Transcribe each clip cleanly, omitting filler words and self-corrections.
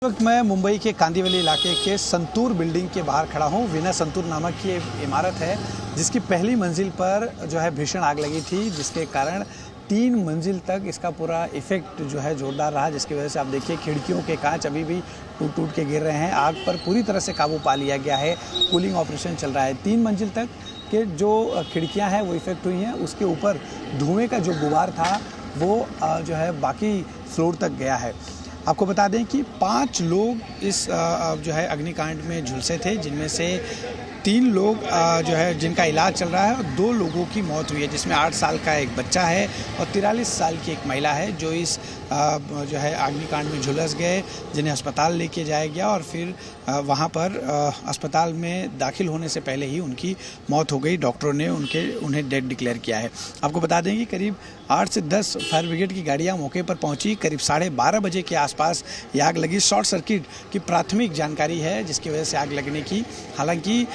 वक्त मैं मुंबई के कांदिवली इलाके के संतूर बिल्डिंग के बाहर खड़ा हूँ। वीना संतूर नामक की इमारत है जिसकी पहली मंजिल पर जो है भीषण आग लगी थी, जिसके कारण 3 मंजिल तक इसका पूरा इफेक्ट जो है जोरदार रहा, जिसकी वजह से आप देखिए खिड़कियों के कांच अभी भी टूट टूट के गिर रहे हैं। आग पर पूरी तरह से काबू पा लिया गया है, कूलिंग ऑपरेशन चल रहा है। 3 मंजिल तक के जो खिड़कियाँ हैं वो इफेक्ट हुई हैं, उसके ऊपर धुएँ का जो गुबार था वो जो है बाकी फ्लोर तक गया है। आपको बता दें कि 5 लोग इस जो है अग्निकांड में झुलसे थे, जिनमें से 3 लोग जो है जिनका इलाज चल रहा है और 2 लोगों की मौत हुई है, जिसमें 8 साल का एक बच्चा है और 43 साल की एक महिला है जो इस जो है अग्निकांड में झुलस गए, जिन्हें अस्पताल लेके जाया गया और फिर वहाँ पर अस्पताल में दाखिल होने से पहले ही उनकी मौत हो गई। डॉक्टरों ने उन्हें डेड डिक्लेयर किया है। आपको बता दें कि करीब 8 से 10 फायर ब्रिगेड की गाड़ियाँ मौके पर पहुँची। करीब 12:30 बजे के आसपास ये आग लगी। शॉर्ट सर्किट की प्राथमिक जानकारी है जिसकी वजह से आग लगने की। हालांकि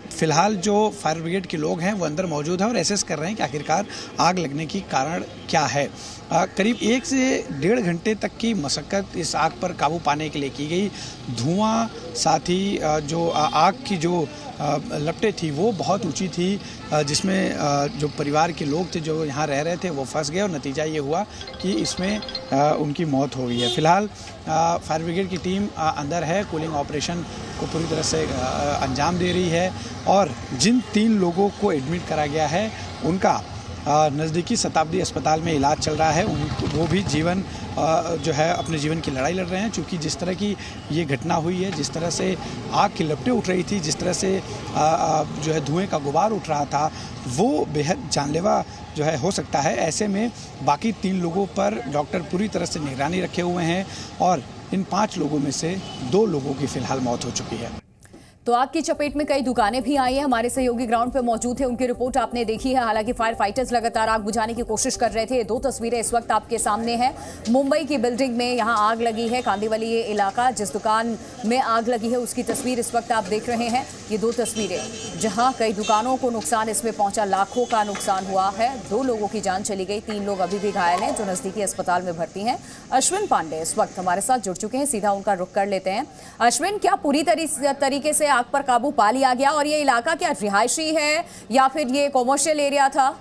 फिलहाल जो फायर ब्रिगेड के लोग हैं वो अंदर मौजूद हैं और एसेस कर रहे हैं कि आखिरकार आग लगने की कारण क्या है। करीब 1 से 1.5 घंटे तक की मशक्कत इस आग पर काबू पाने के लिए की गई। धुआं, साथ ही जो आग की जो लपटें थी वो बहुत ऊंची थी, जिसमें जो परिवार के लोग थे जो यहाँ रह रहे थे वो फंस गए और नतीजा ये हुआ कि इसमें उनकी मौत हो गई है। फिलहाल फायर ब्रिगेड की टीम अंदर है, कूलिंग ऑपरेशन को पूरी तरह से अंजाम दे रही है और जिन 3 लोगों को एडमिट करा गया है उनका नज़दीकी शताब्दी अस्पताल में इलाज चल रहा है। वो भी जो है अपने जीवन की लड़ाई लड़ रहे हैं, क्योंकि जिस तरह की ये घटना हुई है, जिस तरह से आग की लपटें उठ रही थी, जिस तरह से जो है धुएं का गुबार उठ रहा था, वो बेहद जानलेवा जो है हो सकता है। ऐसे में बाकी 3 लोगों पर डॉक्टर पूरी तरह से निगरानी रखे हुए हैं और इन 5 लोगों में से 2 लोगों की फिलहाल मौत हो चुकी है। तो आग की चपेट में कई दुकानें भी आई हैं। हमारे सहयोगी ग्राउंड पे मौजूद है, उनकी रिपोर्ट आपने देखी है। हालांकि फायर फाइटर्स लगातार आग बुझाने की कोशिश कर रहे थे। 2 तस्वीरें इस वक्त आपके सामने हैं। मुंबई की बिल्डिंग में यहां आग लगी है, कांदिवली ये इलाका, जिस दुकान में आग लगी है उसकी तस्वीर इस वक्त आप देख रहे हैं। ये 2 तस्वीरें जहां कई दुकानों को नुकसान इसमें पहुंचा, लाखों का नुकसान हुआ है। 2 लोगों की जान चली गई, 3 लोग अभी भी घायल हैं जो नजदीकी अस्पताल में भर्ती हैं। अश्विन पांडे इस वक्त हमारे साथ जुड़ चुके हैं, सीधा उनका रुख कर लेते हैं। अश्विन, क्या पूरी तरीके से आग पर काबू पा लिया गया और ये इलाका क्या रिहायशी है या फिर ये कॉमर्शियल एरिया था?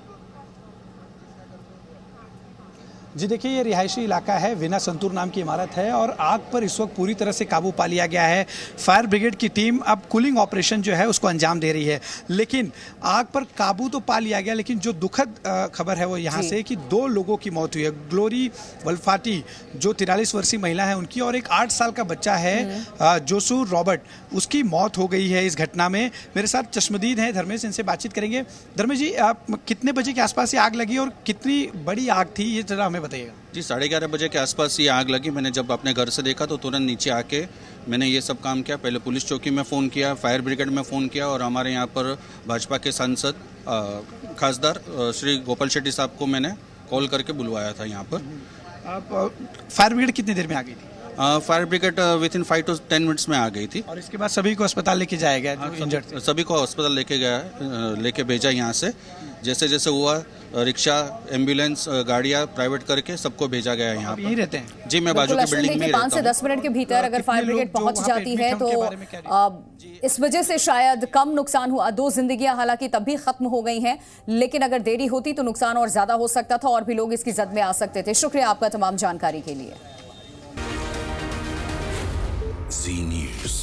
जी देखिए, ये रिहायशी इलाका है, वीना संतूर नाम की इमारत है और आग पर इस वक्त पूरी तरह से काबू पा लिया गया है। फायर ब्रिगेड की टीम अब कूलिंग ऑपरेशन जो है उसको अंजाम दे रही है, लेकिन आग पर काबू तो पा लिया गया, लेकिन जो दुखद खबर है वो यहाँ से कि 2 लोगों की मौत हुई है। ग्लोरी वल्फाटी जो 43 वर्षीय महिला है उनकी, और एक 8 साल का बच्चा है जोसू रॉबर्ट, उसकी मौत हो गई है इस घटना में। मेरे साथ चश्मदीद हैं धर्मेश, इनसे बातचीत करेंगे। धर्मेश जी, आप कितने बजे के आसपास ये आग लगी और कितनी बड़ी आग थी, ये जरा हमें बताइएगा। जी, 11:30 बजे के आसपास ये आग लगी। मैंने जब अपने घर से देखा तो तुरंत नीचे आके मैंने ये सब काम किया। पहले पुलिस चौकी में फ़ोन किया, फायर ब्रिगेड में फ़ोन किया और हमारे यहाँ पर भाजपा के सांसद खासदार श्री गोपाल शेट्टी साहब को मैंने कॉल करके बुलवाया था यहाँ पर। आप फायर ब्रिगेड कितनी देर में आ गई थी? Fire brigade within 5 to 10 minutes में आ गई थी और इसके बाद सभी को अस्पताल लेके जाया गया जो इंजर्ड? सभी को अस्पताल लेके भेजा यहाँ से। जैसे जैसे हुआ रिक्शा, एम्बुलेंस, गाड़ियाँ प्राइवेट करके सबको भेजा गया है यहाँ पर। यहीं रहते हैं जी, मैं बाजू की बिल्डिंग में 5 से 10 मिनट के भीतर अगर फायर ब्रिगेड पहुंच जाती है तो इस वजह से शायद कम नुकसान हुआ। 2 जिंदगियां हालांकि तब भी खत्म हो गई हैं, लेकिन अगर देरी होती तो नुकसान और ज्यादा हो सकता था और भी लोग इसकी जद में आ सकते थे। शुक्रिया आपका तमाम जानकारी के लिए। Z News।